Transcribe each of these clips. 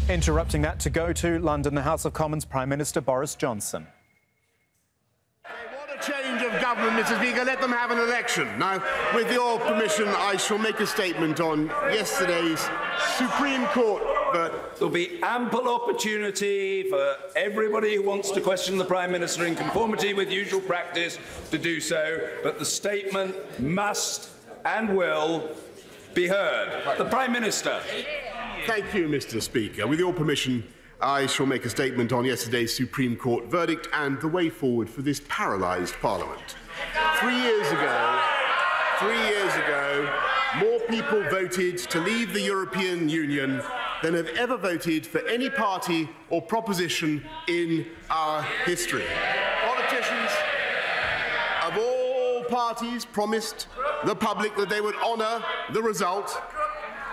Interrupting that to go to London, the House of Commons Prime Minister Boris Johnson. What a change of government, Mr. Speaker. Let them have an election. Now, with your permission, I shall make a statement on yesterday's Supreme Court. But there'll be ample opportunity for everybody who wants to question the Prime Minister in conformity with usual practice to do so, but the statement must and will be heard. The Prime Minister. Thank you, Mr. Speaker. With your permission, I shall make a statement on yesterday's Supreme Court verdict and the way forward for this paralysed Parliament. 3 years ago, more people voted to leave the European Union than have ever voted for any party or proposition in our history. Politicians of all parties promised the public that they would honour the result.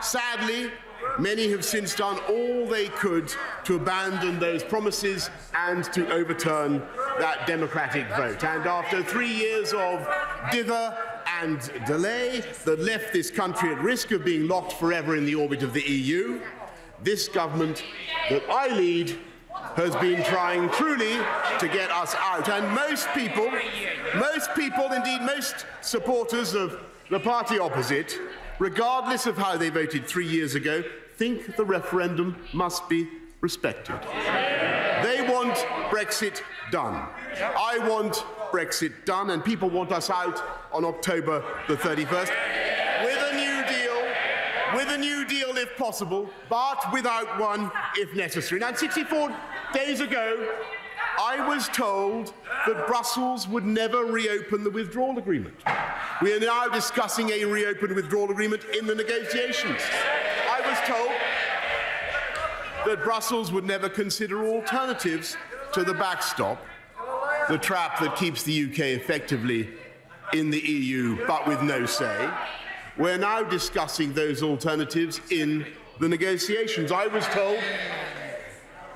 Sadly, many have since done all they could to abandon those promises and to overturn that democratic vote. And after 3 years of dither and delay that left this country at risk of being locked forever in the orbit of the EU, this government that I lead has been trying truly to get us out. And most people, indeed most supporters of the party opposite, regardless of how they voted 3 years ago, think the referendum must be respected. They want Brexit done. I want Brexit done, and people want us out on October the 31st with a new deal if possible, but without one if necessary. Now, 64 days ago, I was told that Brussels would never reopen the withdrawal agreement. We are now discussing a reopened withdrawal agreement in the negotiations. I was told that Brussels would never consider alternatives to the backstop, the trap that keeps the UK effectively in the EU but with no say. We're now discussing those alternatives in the negotiations. I was told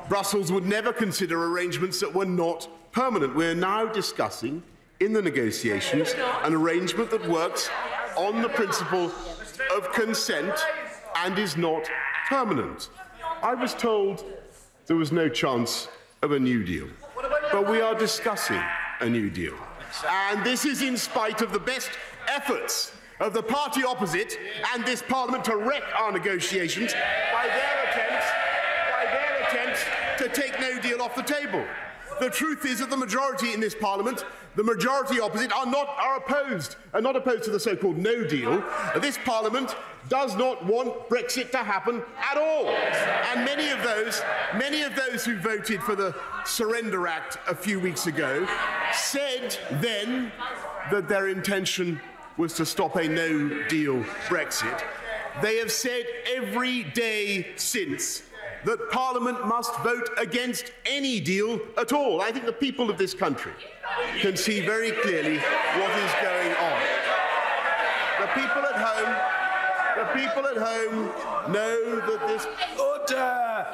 Brussels would never consider arrangements that were not permanent. We're now discussing in the negotiations an arrangement that works on the principle of consent and is not permanent. I was told there was no chance of a new deal, but we are discussing a new deal. And this is in spite of the best efforts of the party opposite and this Parliament to wreck our negotiations by their attempts to take no deal off the table. The truth is that the majority in this Parliament, the majority opposite, are not opposed to the so-called no deal. This Parliament does not want Brexit to happen at all. And many of those who voted for the Surrender Act a few weeks ago said then that their intention was to stop a no-deal Brexit. They have said every day since that Parliament must vote against any deal at all. I think the people of this country can see very clearly what is going on. The people at home know that this... Order!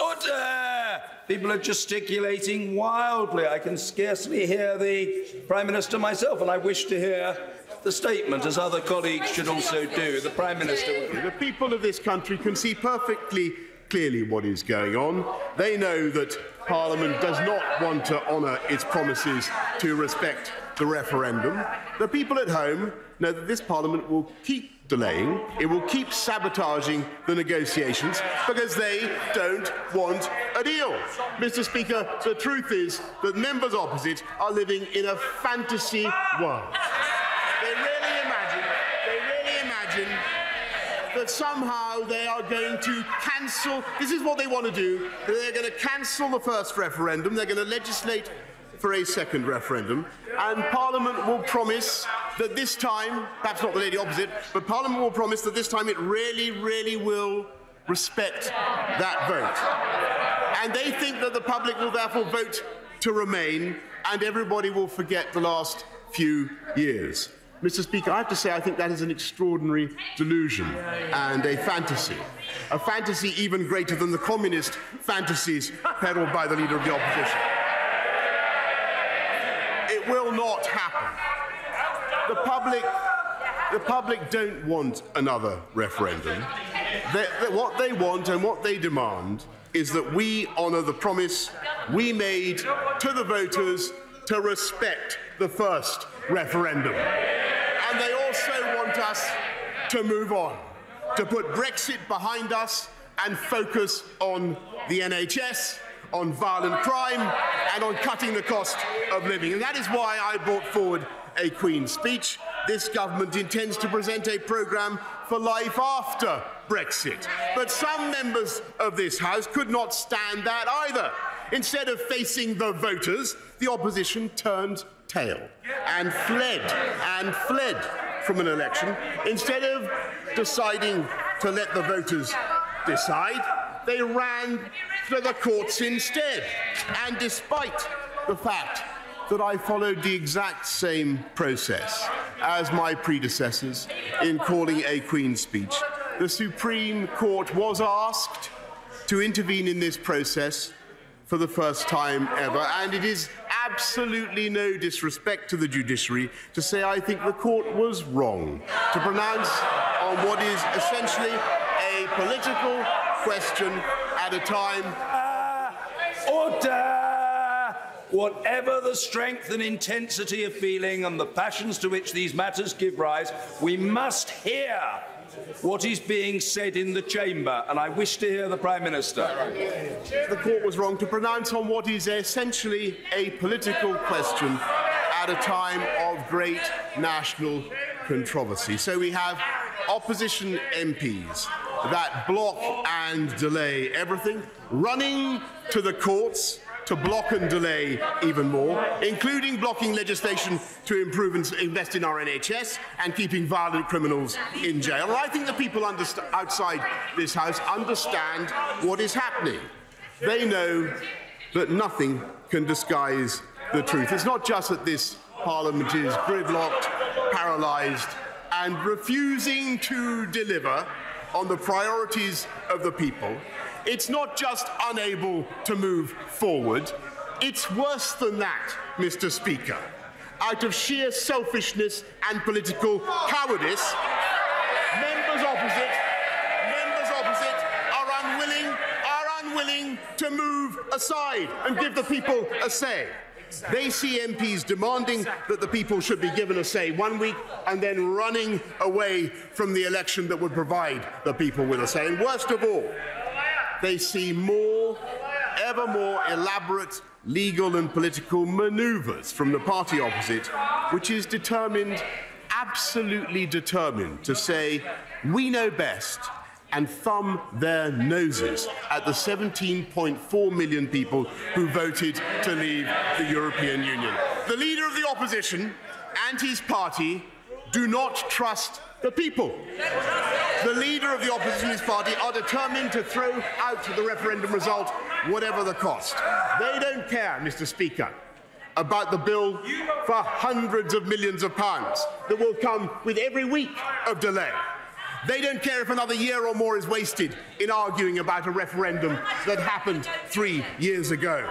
Order! People are gesticulating wildly. I can scarcely hear the Prime Minister myself, and I wish to hear the statement, as other colleagues should also do. The Prime Minister... The people of this country can see perfectly clearly what is going on. They know that Parliament does not want to honour its promises to respect the referendum. The people at home know that this Parliament will keep delaying, it will keep sabotaging the negotiations because they don't want a deal. Mr. Speaker, the truth is that members opposite are living in a fantasy world. They really imagine that somehow they are going to cancel. This is what they want to do. They're going to cancel the first referendum. They're going to legislate for a second referendum, and Parliament will promise that this time, perhaps not the lady opposite, but Parliament will promise that this time it really, really will respect that vote. And they think that the public will therefore vote to remain, and everybody will forget the last few years. Mr. Speaker, I have to say I think that is an extraordinary delusion and a fantasy even greater than the communist fantasies peddled by the Leader of the Opposition. It will not happen. The public don't want another referendum. What they want and what they demand is that we honour the promise we made to the voters to respect the first referendum. And they also want us to move on, to put Brexit behind us and focus on the NHS, on violent crime, and on cutting the cost of living. And that is why I brought forward a Queen's speech. This government intends to present a programme for life after Brexit. But some members of this House could not stand that either. Instead of facing the voters, the opposition turned tail and fled from an election. Instead of deciding to let the voters decide, they ran to the courts instead. And despite the fact that I followed the exact same process as my predecessors in calling a Queen's speech, the Supreme Court was asked to intervene in this process for the first time ever, and it is absolutely no disrespect to the judiciary to say I think the court was wrong to pronounce on what is essentially a political question at a time. Order! Whatever the strength and intensity of feeling and the passions to which these matters give rise, we must hear what is being said in the chamber, and I wish to hear the Prime Minister. The court was wrong to pronounce on what is essentially a political question at a time of great national controversy. So we have opposition MPs that block and delay everything, running to the courts to block and delay even more, including blocking legislation to improve and invest in our NHS and keeping violent criminals in jail. And I think the people outside this House understand what is happening. They know that nothing can disguise the truth. It's not just that this Parliament is gridlocked, paralysed, and refusing to deliver on the priorities of the people. It's not just unable to move forward, it's worse than that, Mr. Speaker. Out of sheer selfishness and political cowardice, members opposite are unwilling to move aside and give the people a say. They see MPs demanding that the people should be given a say one week and then running away from the election that would provide the people with a say. And worst of all, they see ever more elaborate legal and political manoeuvres from the party opposite, which is absolutely determined to say, we know best, and thumb their noses at the 17.4 million people who voted to leave the European Union. The leader of the opposition and his party do not trust the people. The leader of the opposition and his party are determined to throw out the referendum result, whatever the cost. They don't care, Mr. Speaker, about the bill for hundreds of millions of pounds that will come with every week of delay. They don't care if another year or more is wasted in arguing about a referendum that happened 3 years ago.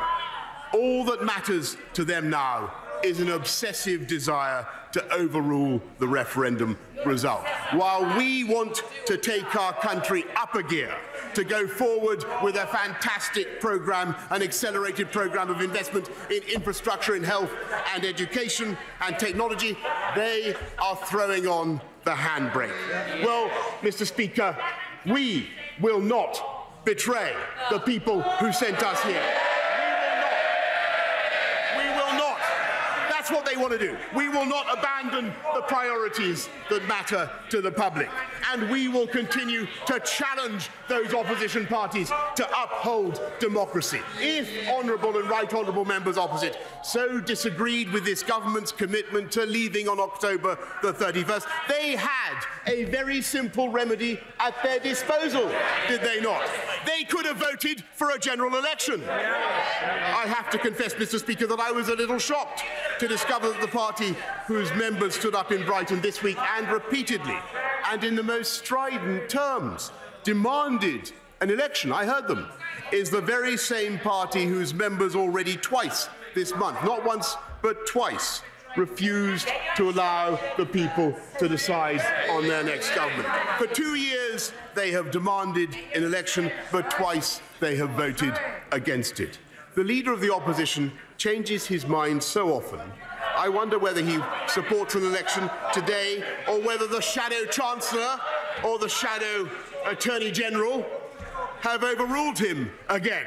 All that matters to them now is an obsessive desire to overrule the referendum result. While we want to take our country up a gear, to go forward with a fantastic programme, an accelerated programme of investment in infrastructure, in health and education and technology, they are throwing on the handbrake. Well, Mr. Speaker, we will not betray the people who sent us here. We will not. That's what they want to do. We will not abandon the priorities that matter to the public. And we will continue to challenge those opposition parties to uphold democracy. If honourable and right honourable members opposite so disagreed with this government's commitment to leaving on October the 31st, they had a very simple remedy at their disposal, did they not? They could have voted for a general election. I have to confess, Mr. Speaker, that I was a little shocked to discover that the party whose members stood up in Brighton this week and repeatedly and in the most strident terms demanded an election, I heard them, is the very same party whose members already twice this month, not once but twice, refused to allow the people to decide on their next government. For 2 years, they have demanded an election, but twice they have voted against it. The leader of the opposition changes his mind so often. I wonder whether he supports an election today or whether the shadow chancellor or the shadow attorney general have overruled him again,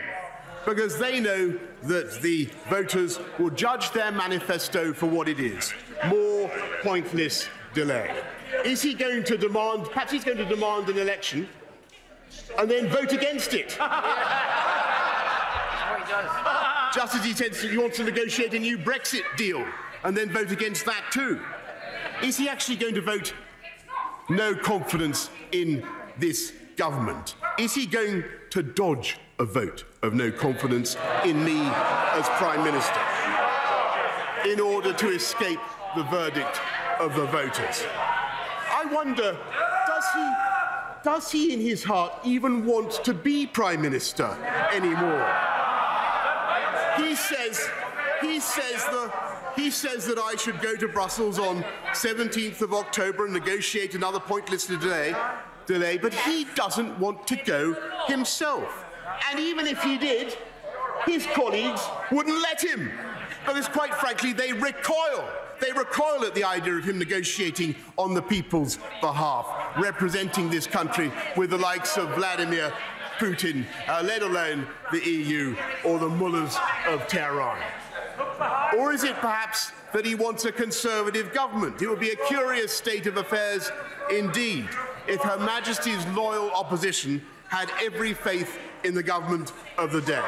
because they know that the voters will judge their manifesto for what it is: more pointless delay. Is he going to demand, perhaps he's going to demand an election and then vote against it? Just as he wants to negotiate a new Brexit deal and then vote against that too. Is he actually going to vote no confidence in this government? Is he going to dodge a vote of no confidence in me as Prime Minister in order to escape the verdict of the voters? I wonder, does he in his heart even want to be Prime Minister anymore? He says that I should go to Brussels on 17th of October and negotiate another pointless delay, but he doesn't want to go himself. And even if he did, his colleagues wouldn't let him, because quite frankly, they recoil. They recoil at the idea of him negotiating on the people's behalf, representing this country with the likes of Vladimir Putin, let alone the EU or the mullahs of Tehran. Or is it perhaps that he wants a Conservative government? It would be a curious state of affairs indeed if Her Majesty's loyal opposition had every faith in the government of the day.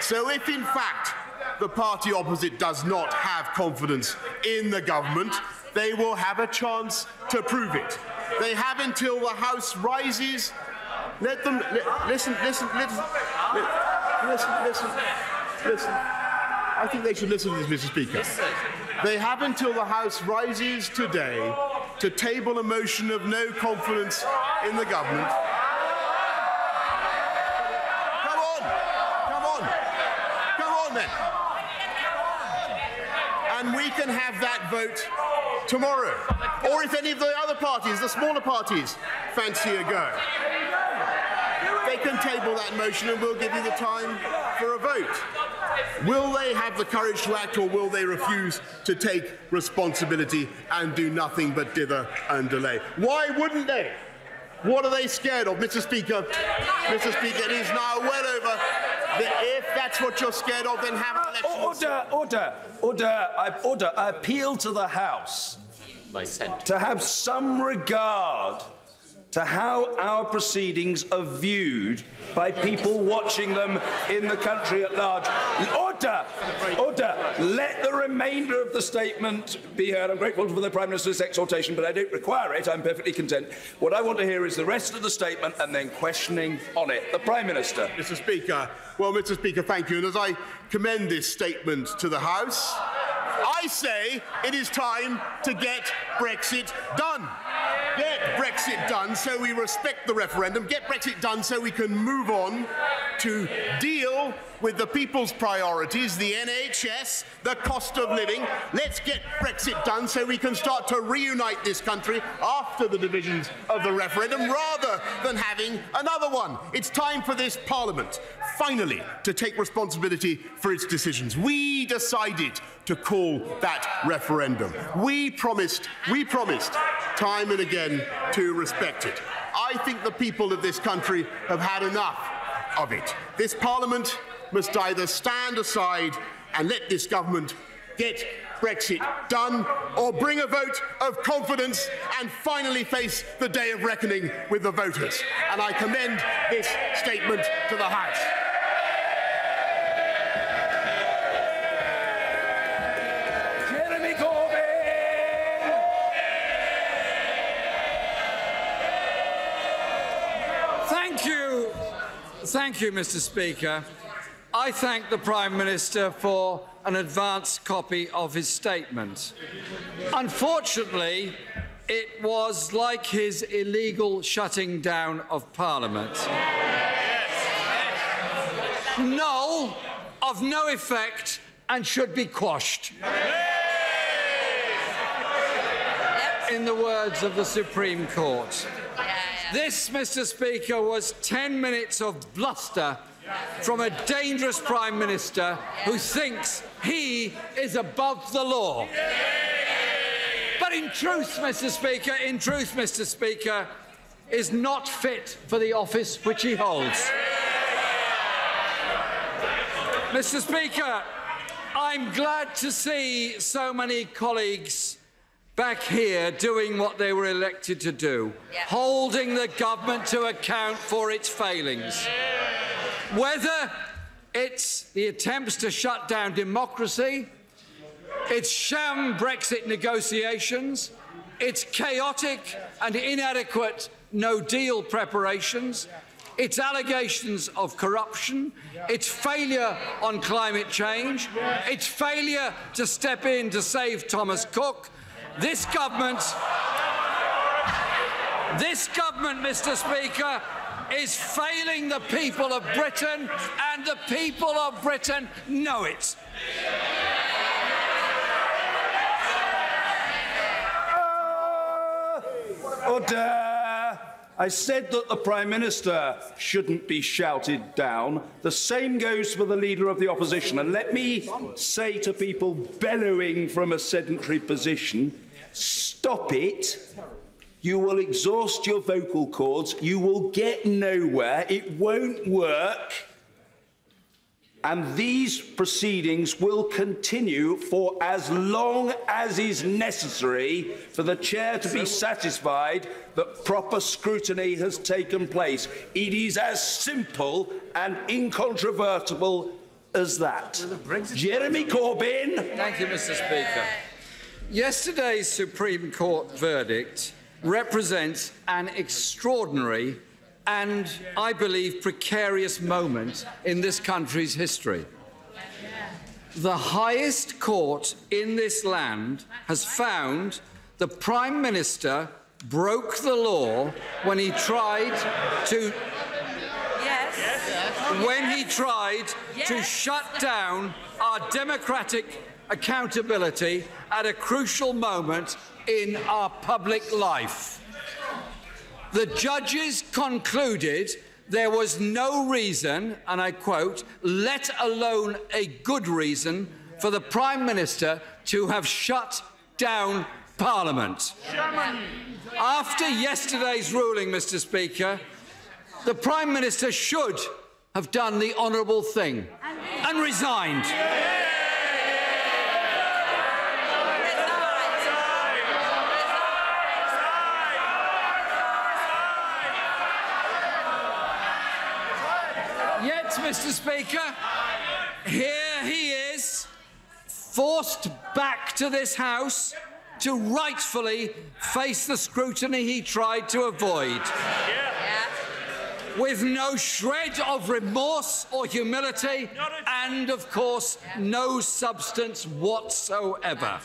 So if in fact the party opposite does not have confidence in the government, they will have a chance to prove it. They have until the House rises. Let them listen. I think they should listen to this, Mr. Speaker. They have until the House rises today to table a motion of no confidence in the government. Come on then. And we can have that vote tomorrow. Or if any of the other parties, the smaller parties, fancy a go, they can table that motion and we'll give you the time for a vote. Will they have the courage to act, or will they refuse to take responsibility and do nothing but dither and delay? Why wouldn't they? What are they scared of, Mr. Speaker? Mr. Speaker, it is now well over. If that's what you're scared of, then have an election. Order. I appeal to the House to have some regard to how our proceedings are viewed by people watching them in the country at large. Order. Let the remainder of the statement be heard. I'm grateful for the Prime Minister's exhortation, but I don't require it. I'm perfectly content. What I want to hear is the rest of the statement and then questioning on it. The Prime Minister. Mr. Speaker. Well, Mr. Speaker, thank you. And as I commend this statement to the House, I say it is time to get Brexit done. Get Brexit done so we respect the referendum. Get Brexit done so we can move on to deal with the people's priorities, the NHS, the cost of living. Let's get Brexit done so we can start to reunite this country after the divisions of the referendum, rather than having another one. It's time for this Parliament, finally, to take responsibility for its decisions. We decided to call that referendum. We promised time and again to respect it. I think the people of this country have had enough of it. This Parliament must either stand aside and let this government get Brexit done, or bring a vote of confidence and finally face the day of reckoning with the voters. And I commend this statement to the House. Jeremy Corbyn! Thank you, Mr. Speaker. I thank the Prime Minister for an advance copy of his statement. Unfortunately, it was like his illegal shutting down of Parliament. Null, of no effect, and should be quashed. in the words of the Supreme Court. This, Mr. Speaker, was 10 minutes of bluster from a dangerous Prime Minister who thinks he is above the law. But in truth, Mr. Speaker, is not fit for the office which he holds. Mr. Speaker, I'm glad to see so many colleagues back here doing what they were elected to do, holding the government to account for its failings. Whether it's the attempts to shut down democracy, its sham Brexit negotiations, its chaotic and inadequate no-deal preparations, its allegations of corruption, its failure on climate change, its failure to step in to save Thomas Cook, this government, Mr. Speaker, is failing the people of Britain, and the people of Britain know it. Order! I said that the Prime Minister shouldn't be shouted down. The same goes for the Leader of the Opposition. And let me say to people bellowing from a sedentary position, stop it. You will exhaust your vocal cords. You will get nowhere. It won't work. And these proceedings will continue for as long as is necessary for the Chair to be satisfied that proper scrutiny has taken place. It is as simple and incontrovertible as that. Jeremy Corbyn. Thank you, Mr. Speaker. Yesterday's Supreme Court verdict represents an extraordinary and, I believe, precarious moment in this country's history. The highest court in this land has found the Prime Minister broke the law when he tried to to shut down our democratic accountability at a crucial moment in our public life. The judges concluded there was no reason, and I quote, let alone a good reason, for the Prime Minister to have shut down Parliament. After yesterday's ruling, Mr. Speaker, the Prime Minister should have done the honourable thing and resigned. Yet, Mr. Speaker, here he is, forced back to this House to rightfully face the scrutiny he tried to avoid. With no shred of remorse or humility, and, of course, no substance whatsoever.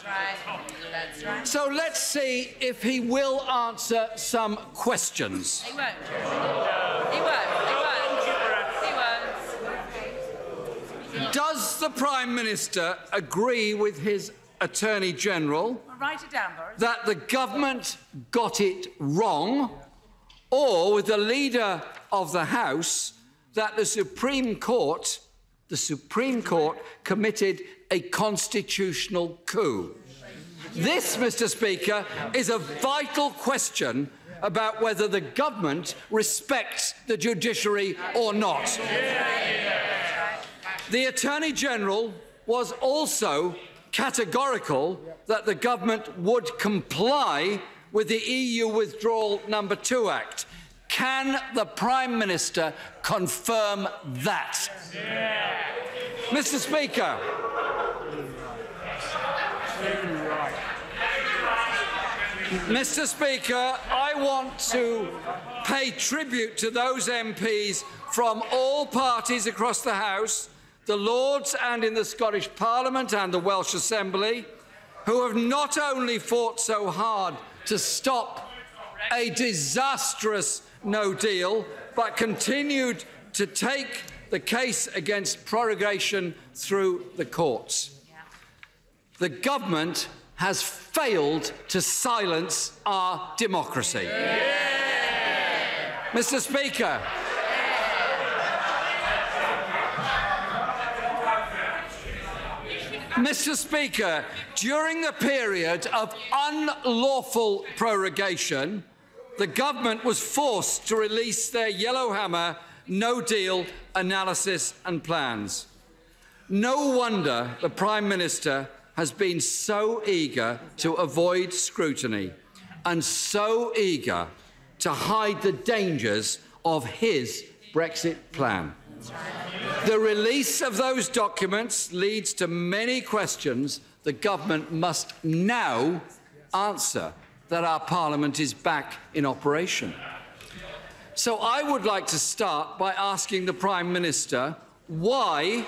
That's right. So let's see if he will answer some questions. He won't. He won't. Does the Prime Minister agree with his Attorney General Write it down, Boris. that the government got it wrong, or with the Leader of the House that the Supreme Court committed a constitutional coup? This, Mr. Speaker, is a vital question about whether the government respects the judiciary or not. The Attorney General was also categorical that the government would comply with the EU Withdrawal No. 2 Act. Can the Prime Minister confirm that? Mr. Speaker, I want to pay tribute to those MPs from all parties across the House, the Lords and in the Scottish Parliament and the Welsh Assembly, who have not only fought so hard to stop a disastrous no deal, but continued to take the case against prorogation through the courts. The government has failed to silence our democracy. Mr. Speaker, Mr. Speaker, during the period of unlawful prorogation, the government was forced to release their Yellowhammer no-deal analysis and plans. No wonder the Prime Minister has been so eager to avoid scrutiny and so eager to hide the dangers of his Brexit plan. The release of those documents leads to many questions the government must now answer that our Parliament is back in operation. So I would like to start by asking the Prime Minister why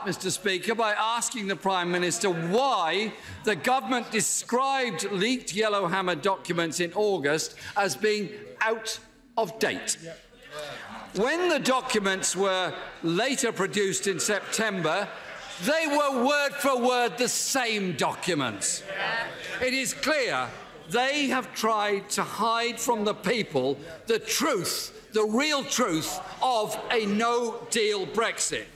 Mr. Speaker, by asking the Prime Minister why the government described leaked Yellowhammer documents in August as being out of date. When the documents were later produced in September, they were word for word the same documents. It is clear they have tried to hide from the people the truth, the real truth of a no-deal Brexit.